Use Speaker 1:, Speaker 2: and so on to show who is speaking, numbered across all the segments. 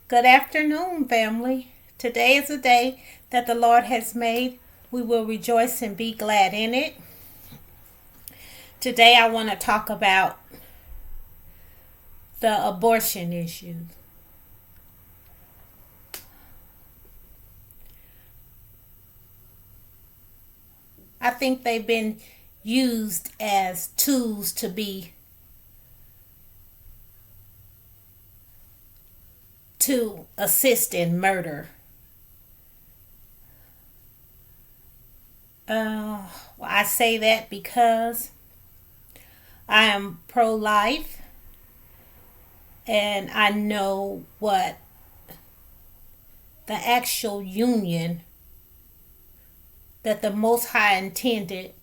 Speaker 1: Good afternoon, family. Today is a day that the Lord has made. We will rejoice and be glad in it. Today, I want to talk about the abortion issue. I think they've been used as tools to assist in murder. Well, I say that because I am pro-life and I know what the actual union that the Most High intended,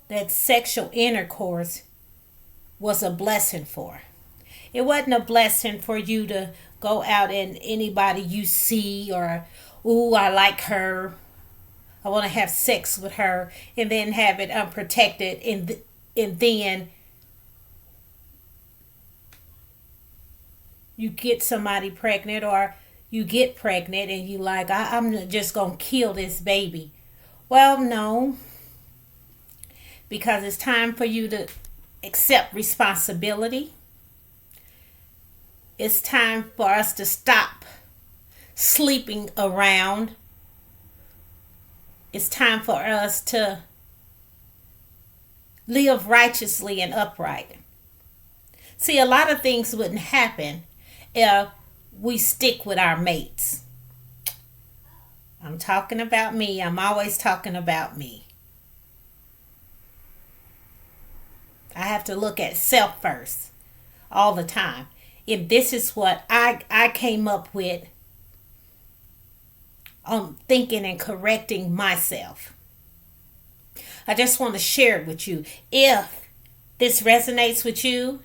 Speaker 1: that sexual intercourse was a blessing for. It wasn't a blessing for you to go out and anybody you see or, ooh, I like her, I want to have sex with her, and then have it unprotected, and then you get somebody pregnant, or you get pregnant and you like, I'm just going to kill this baby. Well, no, because it's time for you to accept responsibility. It's time for us to stop sleeping around. It's time for us to live righteously and upright. See, a lot of things wouldn't happen if we stick with our mates. I'm talking about me. I'm always talking about me. I have to look at self first all the time. If this is what I came up with, thinking and correcting myself. I just want to share it with you. If this resonates with you,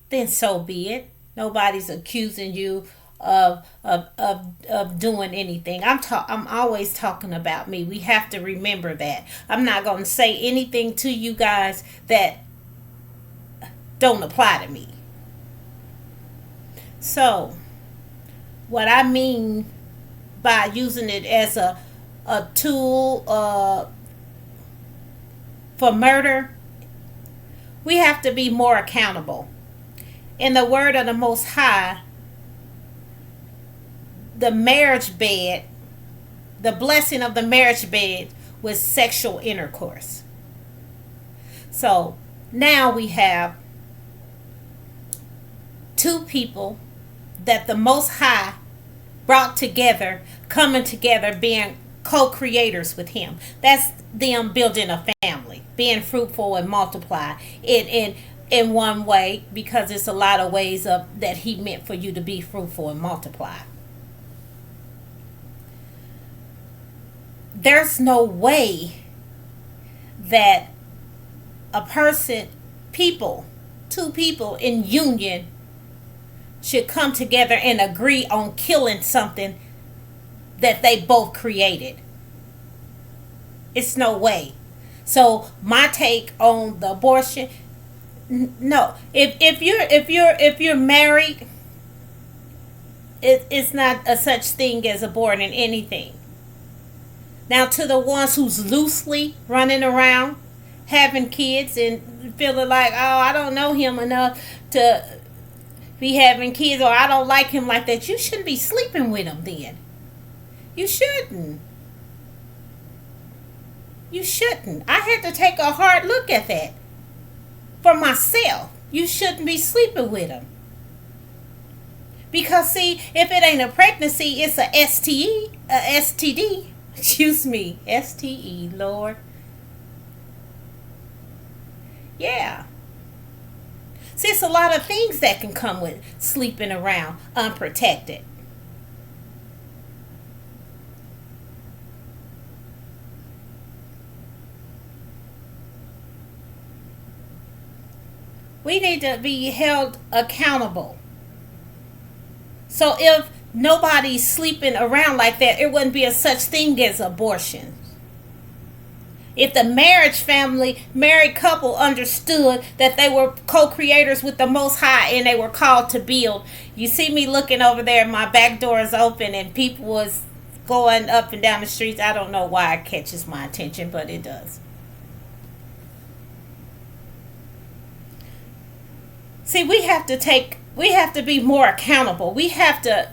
Speaker 1: then so be it. Nobody's accusing you of doing anything. I'm always talking about me. We have to remember that. I'm not going to say anything to you guys that don't apply to me. So, what I mean by using it as a tool for murder, we have to be more accountable. In the word of the Most High, the marriage bed, the blessing of the marriage bed was sexual intercourse. So now we have two people that the Most High brought together, coming together, being co-creators with Him. That's them building a family, being fruitful and multiply in one way, because it's a lot of ways of that He meant for you to be fruitful and multiply. There's no way that two people in union should come together and agree on killing something that they both created. It's no way. So my take on the abortion, no. If you're married, it's not a such thing as aborting anything. Now, to the ones who's loosely running around having kids and feeling like, oh, I don't know him enough to be having kids, or I don't like him like that, you shouldn't be sleeping with him then. You shouldn't. You shouldn't. I had to take a hard look at that for myself. You shouldn't be sleeping with him. Because see, if it ain't a pregnancy, it's a STD. Excuse me, STE, Lord. Yeah. See, it's a lot of things that can come with sleeping around unprotected. We need to be held accountable. So if nobody's sleeping around like that, it wouldn't be a such thing as abortion. If the married couple understood that they were co-creators with the Most High and they were called to build. You see me looking over there, my back door is open and people was going up and down the streets. I don't know why it catches my attention, but it does. See, we have to be more accountable. We have to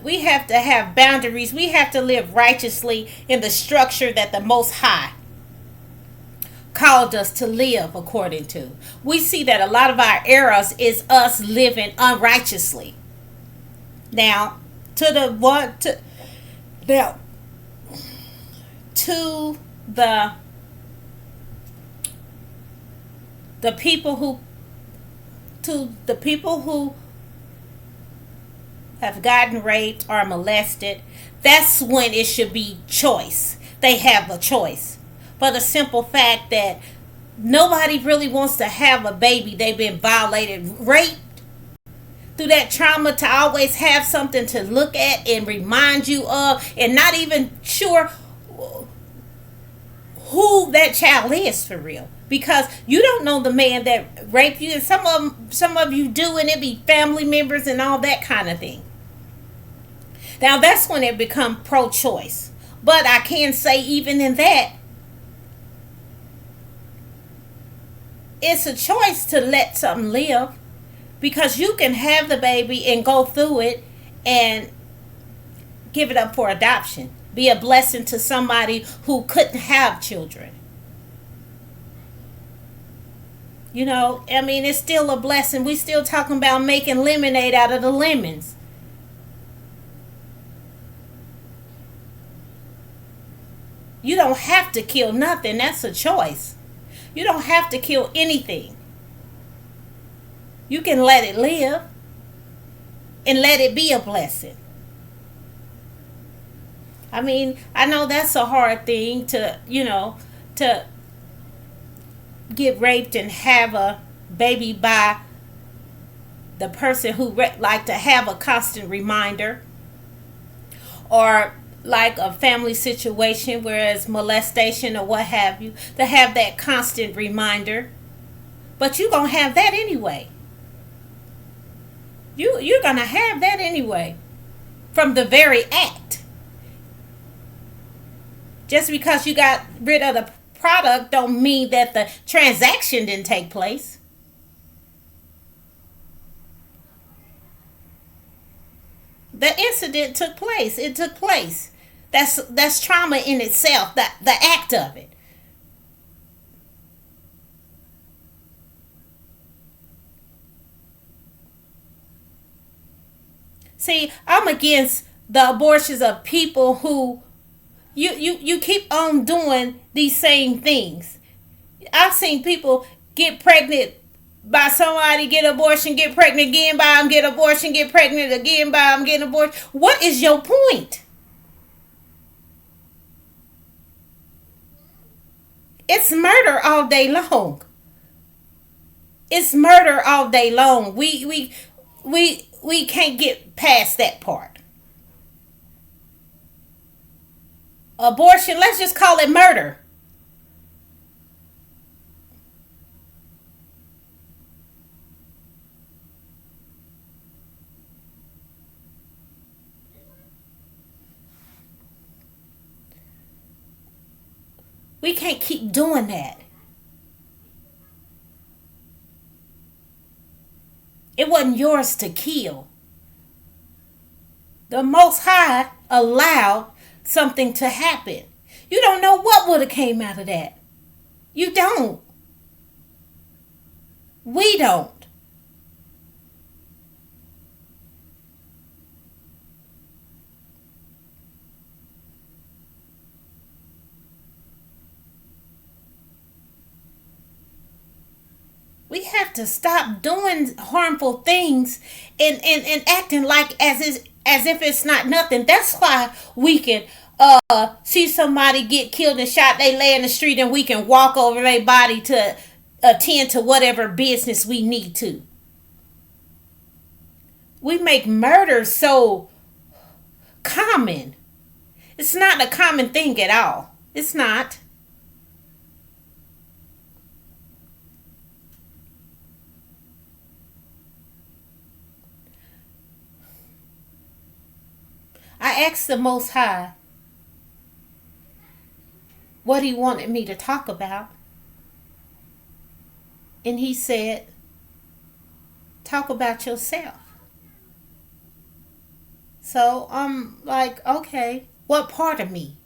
Speaker 1: have boundaries. We have to live righteously in the structure that the Most High called us to live according to. We see that a lot of our errors is us living unrighteously. Now, to the what to now to the people who have gotten raped or molested, that's when it should be choice. They have a choice. For the simple fact that nobody really wants to have a baby they've been violated, raped, through that trauma, to always have something to look at and remind you of, and not even sure who that child is for real, because you don't know the man that raped you, and some of you do, and it be family members and all that kind of thing. Now that's when it become pro-choice. But I can say even in that, it's a choice to let something live, because you can have the baby and go through it and give it up for adoption. Be a blessing to somebody who couldn't have children. You know, I mean, it's still a blessing. We still talking about making lemonade out of the lemons. You don't have to kill nothing. That's a choice. You don't have to kill anything. You can let it live and let it be a blessing. I mean, I know that's a hard thing to, to get raped and have a baby by the person who like to have a constant reminder, or like a family situation, whereas molestation or what have you, to have that constant reminder. But you're going to have that anyway. You're going to have that anyway from the very act. Just because you got rid of the product don't mean that the transaction didn't take place. The incident took place. It took place. That's trauma in itself, the act of it. See, I'm against the abortions of people who you keep on doing these same things. I've seen people get pregnant by somebody, get abortion, get pregnant again by them, get abortion, get pregnant again by them, get abortion. What is your point? It's murder all day long. It's murder all day long. We can't get past that part. Abortion, let's just call it murder. We can't keep doing that. It wasn't yours to kill. The Most High allowed something to happen. You don't know what would have came out of that. You don't. We don't. We have to stop doing harmful things and acting like as if it's not nothing. That's why we can see somebody get killed and shot, they lay in the street, and we can walk over their body to attend to whatever business we need to. We make murder so common. It's not a common thing at all. It's not. I asked the Most High what he wanted me to talk about. And he said, talk about yourself. So I'm like, okay, what part of me?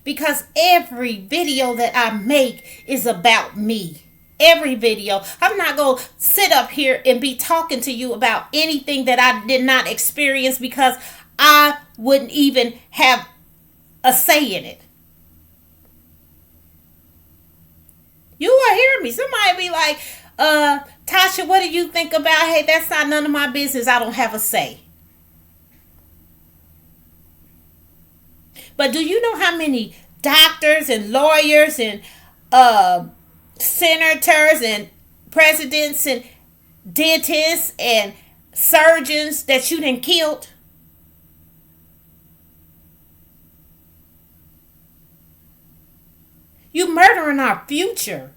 Speaker 1: Because every video that I make is about me. Every video. I'm not going to sit up here and be talking to you about anything that I did not experience, because I wouldn't even have a say in it. You will hear me. Somebody be like, Tasha, what do you think about? Hey, that's not none of my business. I don't have a say. But do you know how many doctors and lawyers and senators and presidents and dentists and surgeons that you done killed? You murdering our future.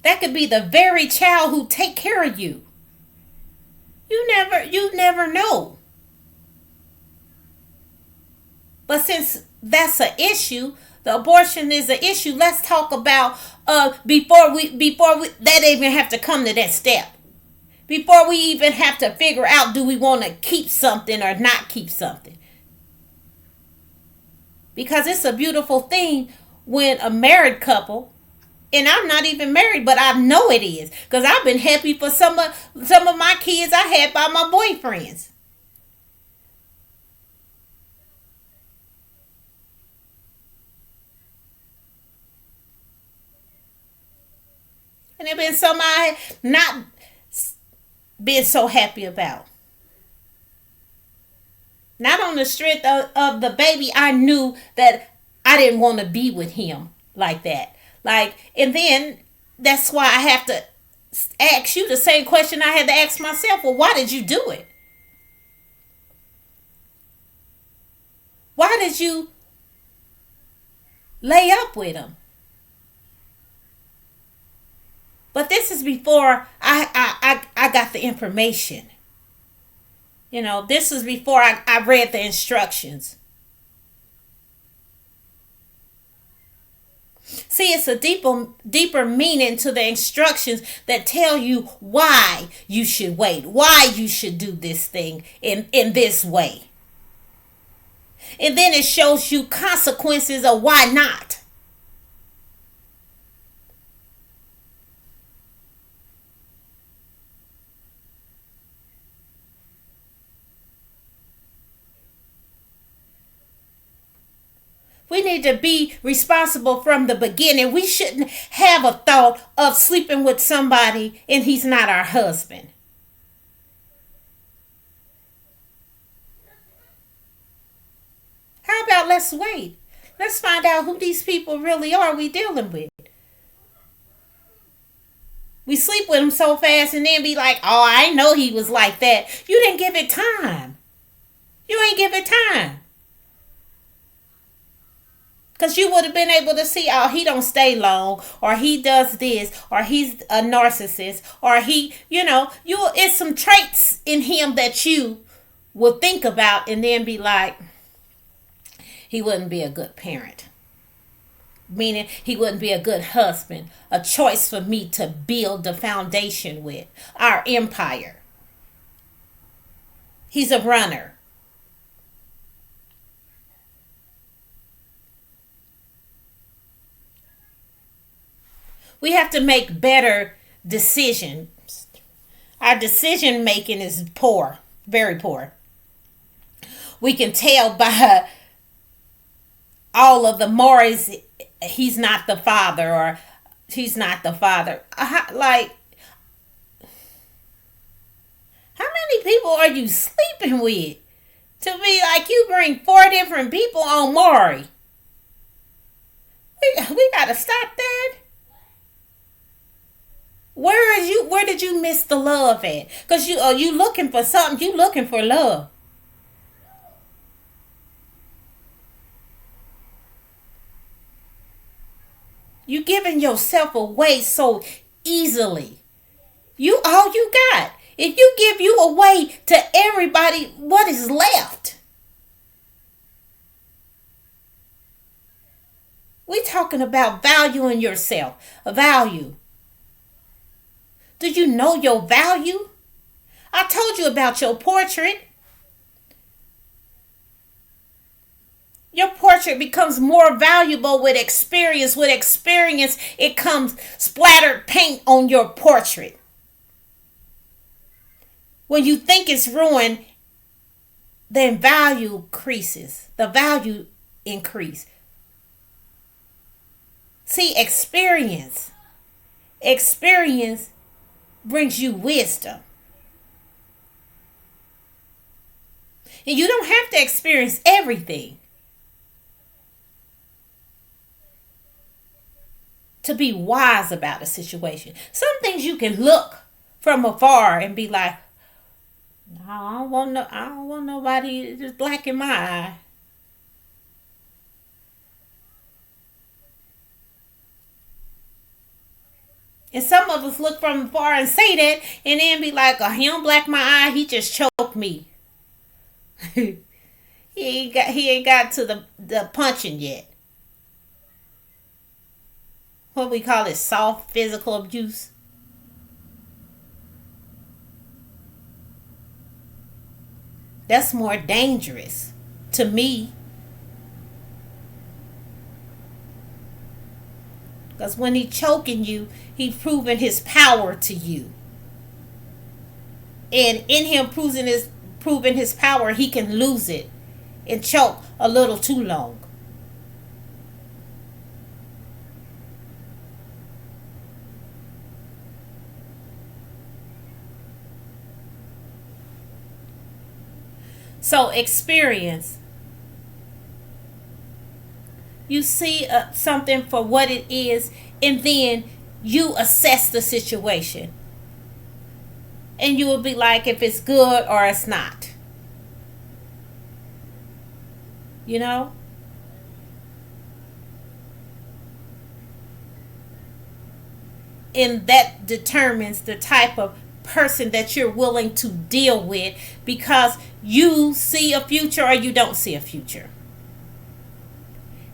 Speaker 1: That could be the very child who take care of you. You never know. But since that's an issue, the abortion is an issue. Let's talk about before we that even have to come to that step. Before we even have to figure out, do we want to keep something or not keep something? Because it's a beautiful thing when a married couple, and I'm not even married, but I know it is, because I've been happy for some of my kids I had by my boyfriends. And there been some I not been so happy about. Not on the strength of the baby. I knew that I didn't want to be with him like that. And then that's why I have to ask you the same question I had to ask myself. Well, why did you do it? Why did you lay up with him? But this is before I got the information. This is before I read the instructions. See, it's a deeper meaning to the instructions that tell you why you should wait, why you should do this thing in this way. And then it shows you consequences of why not. We need to be responsible from the beginning. We shouldn't have a thought of sleeping with somebody and he's not our husband. How about let's wait? Let's find out who these people really are we dealing with. We sleep with them so fast and then be like, oh, I know he was like that. You didn't give it time. You ain't give it time. Because you would have been able to see, oh, he don't stay long, or he does this, or he's a narcissist, or it's some traits in him that you would think about and then be like, he wouldn't be a good parent. Meaning he wouldn't be a good husband, a choice for me to build the foundation with, our empire. He's a runner. We have to make better decisions. Our decision making is poor, very poor. We can tell by all of the mores, he's not the father, or he's not the father. How many people are you sleeping with? To be like, you bring 4 different people on Maury. We gotta stop that. Where did you miss the love at? Because you looking for something. You looking for love. You giving yourself away so easily. You all you got. If you give you away to everybody, what is left? We talking about valuing yourself. A value. Do you know your value? I told you about your portrait. Your portrait becomes more valuable with experience. With experience, it comes splattered paint on your portrait. When you think it's ruined, then value increases. The value increase. See, experience. Experience brings you wisdom. And you don't have to experience everything to be wise about a situation. Some things you can look from afar and be like, no, I don't want nobody just black in my eye. And some of us look from afar and say that and then be like, oh, he don't black my eye, he just choked me. he ain't got to the punching yet. What we call it, soft physical abuse. That's more dangerous to me. Because when he choking you, he's proving his power to you. And in him proving his power, he can lose it and choke a little too long. So experience. You see something for what it is, and then you assess the situation. And you will be like if it's good or it's not. You know? And that determines the type of person that you're willing to deal with, because you see a future or you don't see a future.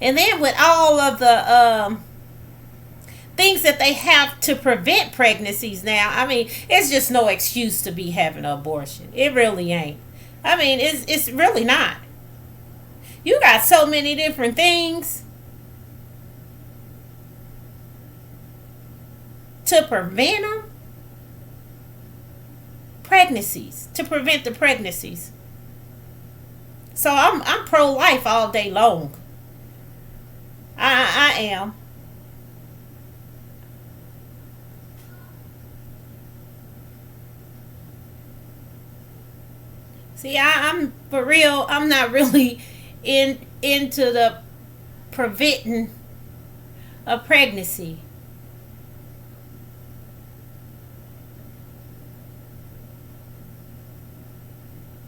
Speaker 1: And then with all of the things that they have to prevent pregnancies now, I mean, it's just no excuse to be having an abortion. It really ain't. I mean, it's really not. You got so many different things to prevent them. Pregnancies, to prevent the pregnancies. So I'm pro-life all day long. I am. See, I'm for real. I'm not really into the preventing a pregnancy.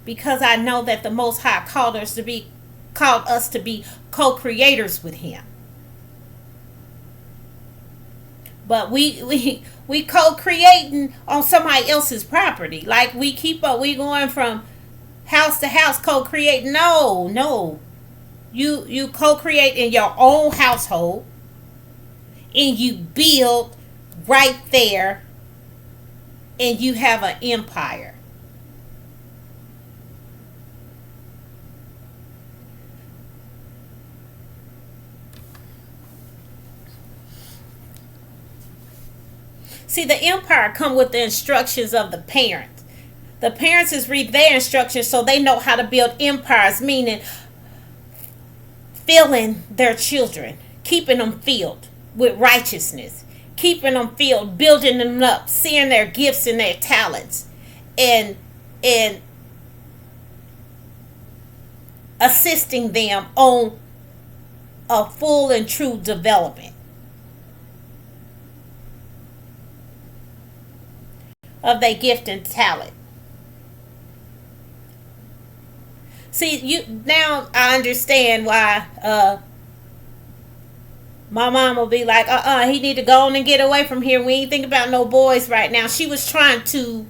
Speaker 1: Because I know that the Most High called us to be co-creators with Him. But we co-creating on somebody else's property. Like we going from house to house co-creating. No. You co-create in your own household, and you build right there, and you have an empire. See, the empire come with the instructions of the parents. The parents is read their instructions so they know how to build empires, meaning filling their children, keeping them filled with righteousness, keeping them filled, building them up, seeing their gifts and their talents, and assisting them on a full and true development of their gift and talent. See, now I understand why My mom will be like, he need to go on and get away from here. We ain't thinking about no boys right now. She was trying to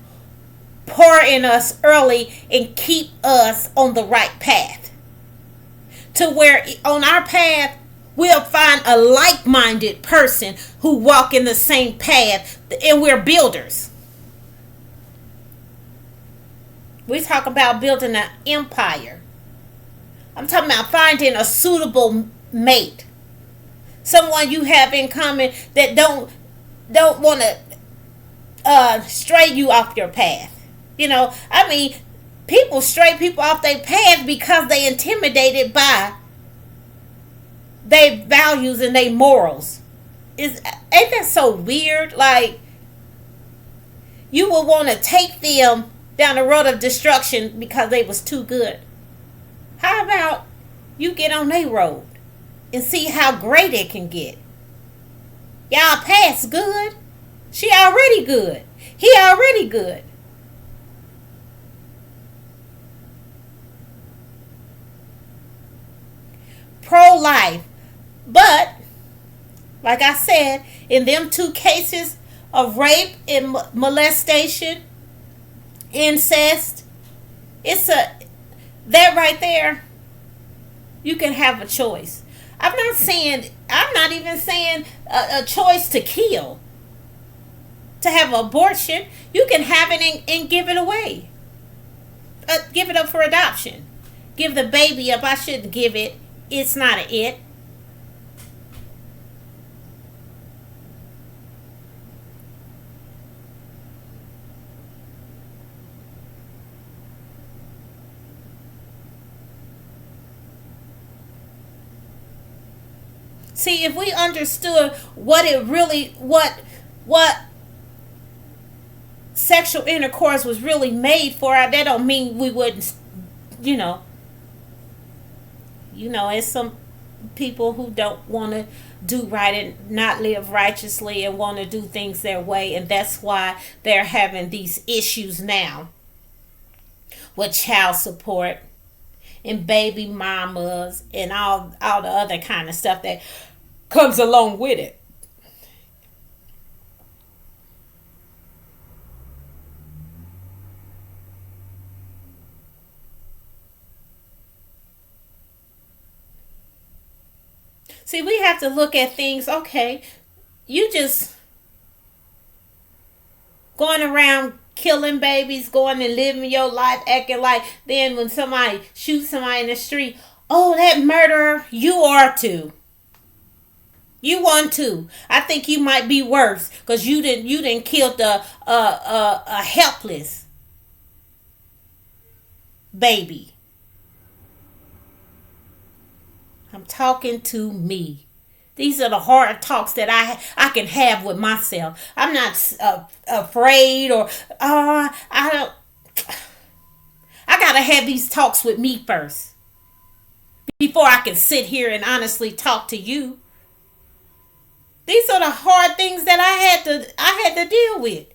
Speaker 1: pour in us early and keep us on the right path. To where on our path, we'll find a like-minded person who walk in the same path, and we're builders. We talk about building an empire. I'm talking about finding a suitable mate. Someone you have in common that don't want to stray you off your path. I mean, people stray people off their path because they intimidated by their values and their morals. Ain't that so weird? Like, you would want to take them down the road of destruction because they was too good. How about you get on their road and see how great it can get? Y'all pass good. She already good. He already good. Pro-life. But, like I said, in them two cases of rape and molestation, incest, that right there, you can have a choice. I'm not even saying a choice to kill, to have an abortion. You can have it and give it away. Give it up for adoption. Give the baby up. I shouldn't give it. It's not an it. See, if we understood what sexual intercourse was really made for, that don't mean we wouldn't, it's some people who don't want to do right and not live righteously and want to do things their way, and that's why they're having these issues now with child support and baby mamas and all the other kind of stuff that comes along with it. See, we have to look at things, okay, you just going around killing babies, going and living your life, acting like then when somebody shoots somebody in the street, oh, that murderer, you are too. You want to. I think you might be worse because you didn't kill a helpless baby. I'm talking to me. These are the hard talks that I can have with myself. I'm not afraid or I don't. I gotta have these talks with me first before I can sit here and honestly talk to you. These are the hard things that I had to deal with.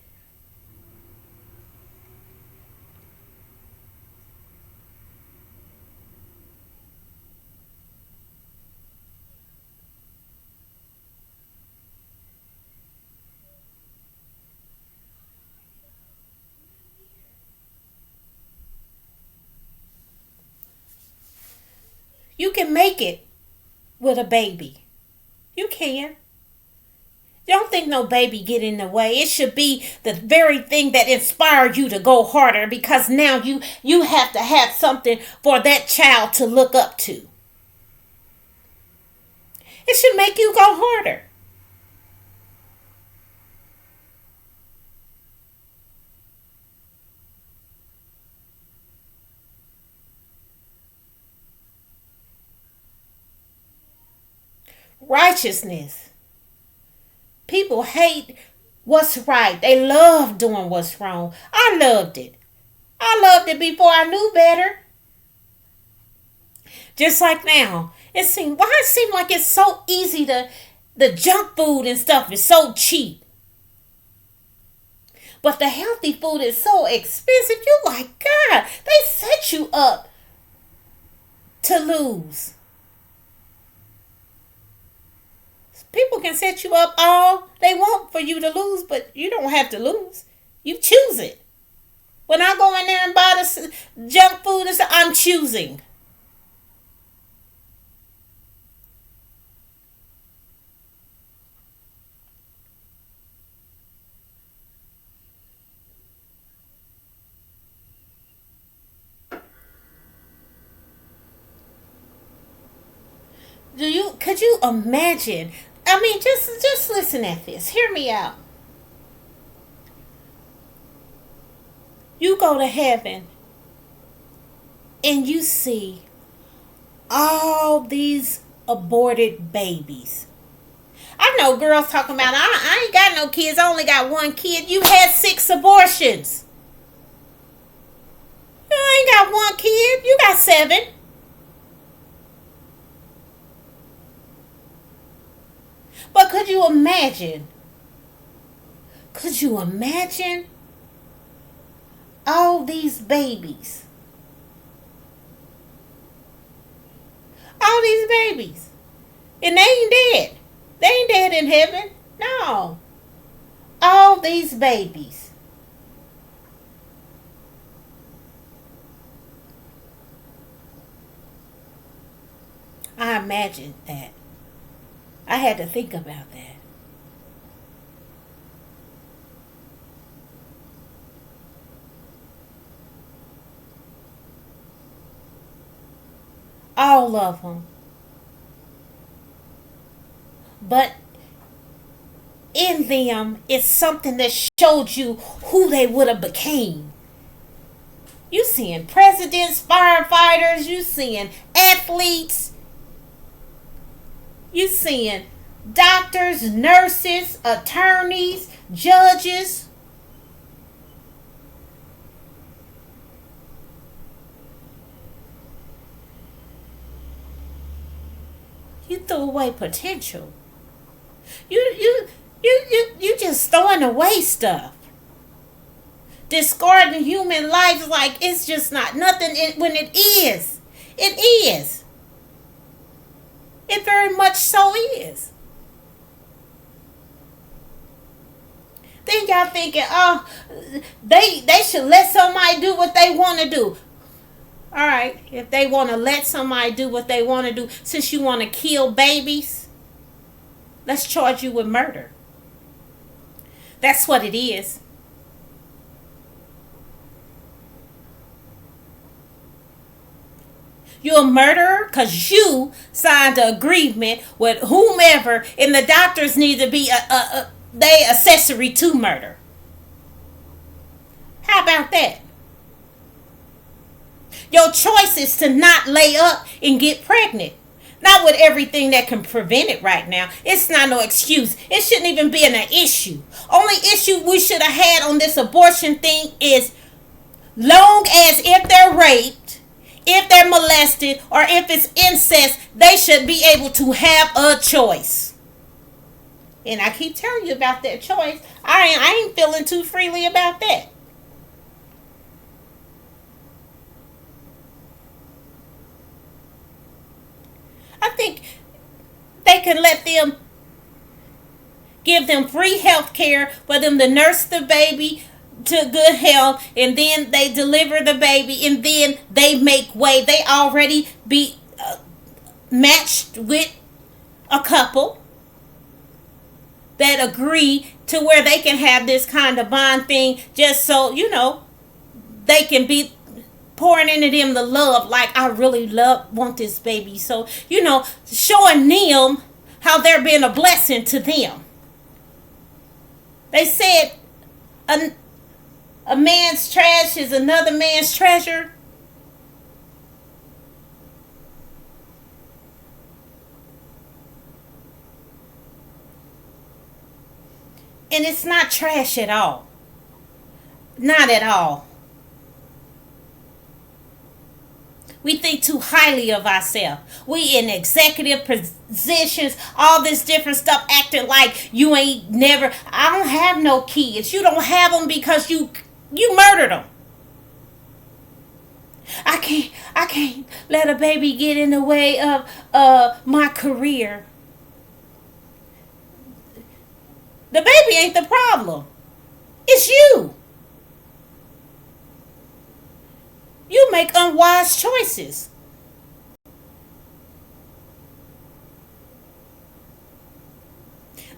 Speaker 1: You can make it with a baby. You can. Don't think no baby get in the way. It should be the very thing that inspired you to go harder because now you have to have something for that child to look up to. It should make you go harder. Righteousness. People hate what's right. They love doing what's wrong. I loved it. I loved it before I knew better. Just like now. It seemed like it's so easy the junk food and stuff is so cheap. But the healthy food is so expensive. You're like, God, they set you up to lose. People can set you up all they want for you to lose, but you don't have to lose. You choose it. When I go in there and buy this junk food, I'm choosing. Could you imagine? I mean, just listen at this. Hear me out. You go to heaven and you see all these aborted babies. I know girls talking about, I ain't got no kids, I only got one kid. You had 6 abortions. You ain't got one kid, you got 7. But could you imagine? Could you imagine all these babies? All these babies. And they ain't dead. They ain't dead in heaven. No. All these babies. I imagined that. I had to think about that. All of them. But in them, it's something that showed you who they would have became. You seeing presidents, firefighters, you seeing athletes, you seeing doctors, nurses, attorneys, judges. You threw away potential. You just throwing away stuff. Discarding human life like it's just not nothing when it is. It is. It very much so is. Then y'all thinking, oh, they should let somebody do what they want to do. All right, if they want to let somebody do what they want to do, since you want to kill babies, let's charge you with murder. That's what it is. You're a murderer because you signed an agreement with whomever, and the doctors need to be they accessory to murder. How about that? Your choice is to not lay up and get pregnant. Not with everything that can prevent it right now. It's not no excuse. It shouldn't even be an issue. Only issue we should have had on this abortion thing is long as if they're raped, if they're molested, or if it's incest, they should be able to have a choice. And I keep telling you about that choice. I ain't feeling too freely about that. I think they can let them give them free health care for them to nurse the baby to good health, and then they deliver the baby, and then they make way. They already be matched with a couple that agree to where they can have this kind of bond thing, just so, they can be pouring into them the love, like I really want this baby. So, showing them how they're being a blessing to them. They said a man's trash is another man's treasure. And it's not trash at all. Not at all. We think too highly of ourselves. We in executive positions, all this different stuff, acting like you ain't never. I don't have no kids. You don't have them because you murdered them. I can't let a baby get in the way of my career. The baby ain't the problem. It's you. You make unwise choices.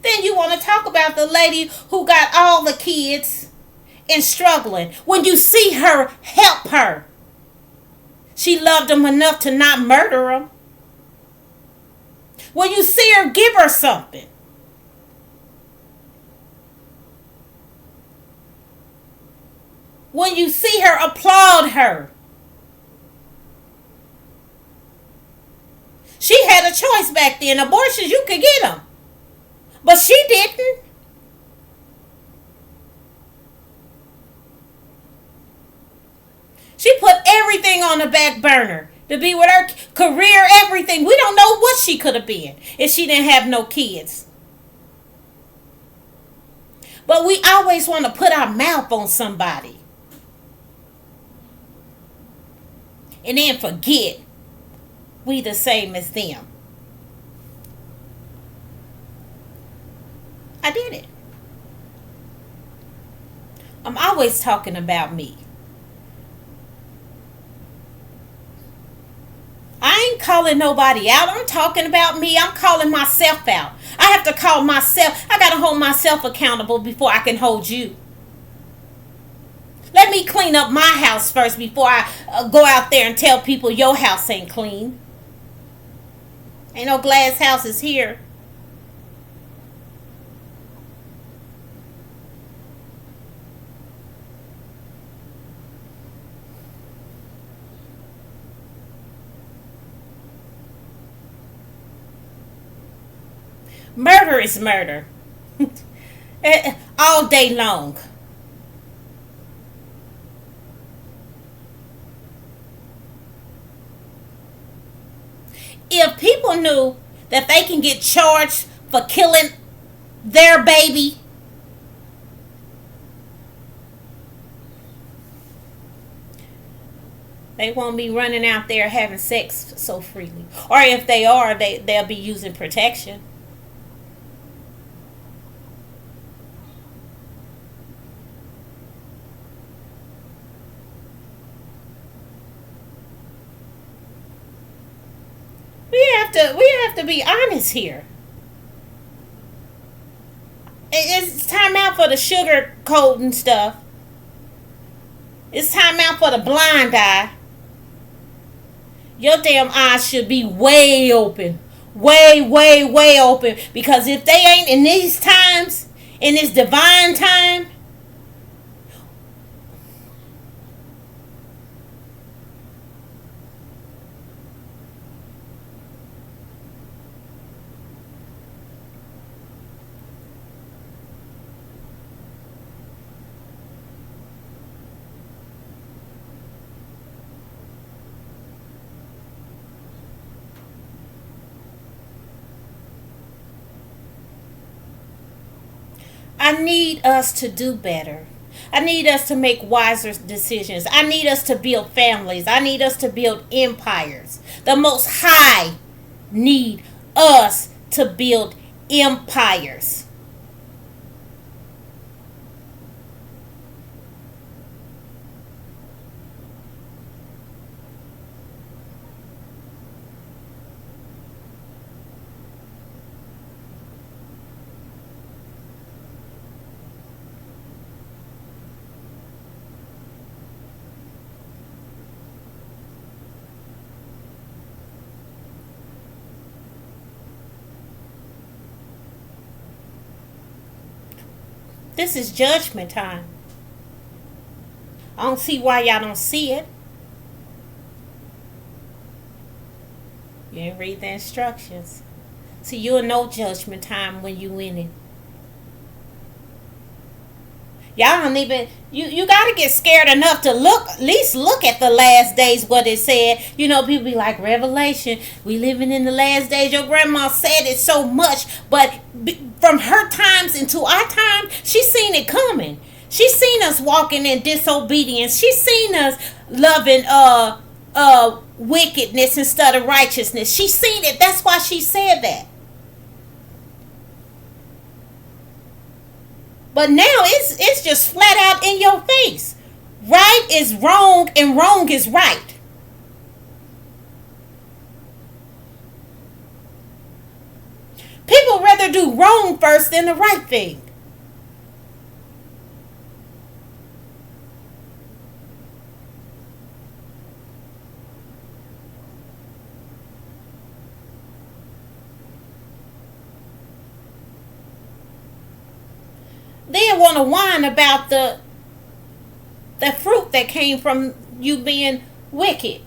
Speaker 1: Then you want to talk about the lady who got all the kids and struggling. When you see her, help her. She loved them enough to not murder them. When you see her, give her something. When you see her, applaud her. She had a choice back then. Abortions, you could get them. But she didn't. She put everything on the back burner to be with her career, everything. We don't know what she could have been if she didn't have no kids. But we always want to put our mouth on somebody and then forget we the same as them. I did it. I'm always talking about me. I ain't calling nobody out. I'm talking about me. I'm calling myself out. I have to call myself. I got to hold myself accountable before I can hold you. Let me clean up my house first before I go out there and tell people your house ain't clean. Ain't no glass houses here. Murder is murder. All day long. If people knew that they can get charged for killing their baby, they won't be running out there having sex so freely. Or if they are, they'll be using protection. We have to be honest here. It's time out for the sugar coating stuff. It's time out for the blind eye. Your damn eyes should be way open. Way, way, way open. Because if they ain't in these times, in this divine time, I need us to do better. I need us to make wiser decisions. I need us to build families. I need us to build empires. The Most High need us to build empires. This is judgment time. I don't see why y'all don't see it. You didn't read the instructions. See, you'll know judgment time when you in it. Y'all don't even you gotta get scared enough to look at least look at the last days what it said. You know, people be like, Revelation, we living in the last days. Your grandma said it so much, but from her times into our time, she seen it coming. She seen us walking in disobedience. She seen us loving wickedness instead of righteousness. She seen it. That's why she said that. But now it's just flat out in your face. Right is wrong and wrong is right. People rather do wrong first than the right thing. Then want to whine about the fruit that came from you being wicked.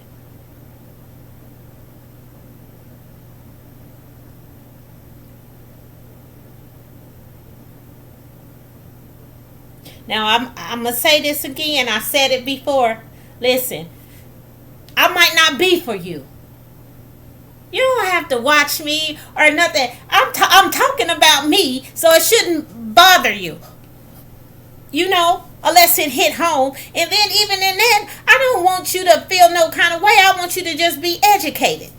Speaker 1: Now I'm gonna say this again. I said it before. Listen, I might not be for you. You don't have to watch me or nothing. I'm talking about me, so it shouldn't bother you. Unless it hit home. And then even in that, I don't want you to feel no kind of way. I want you to just be educated.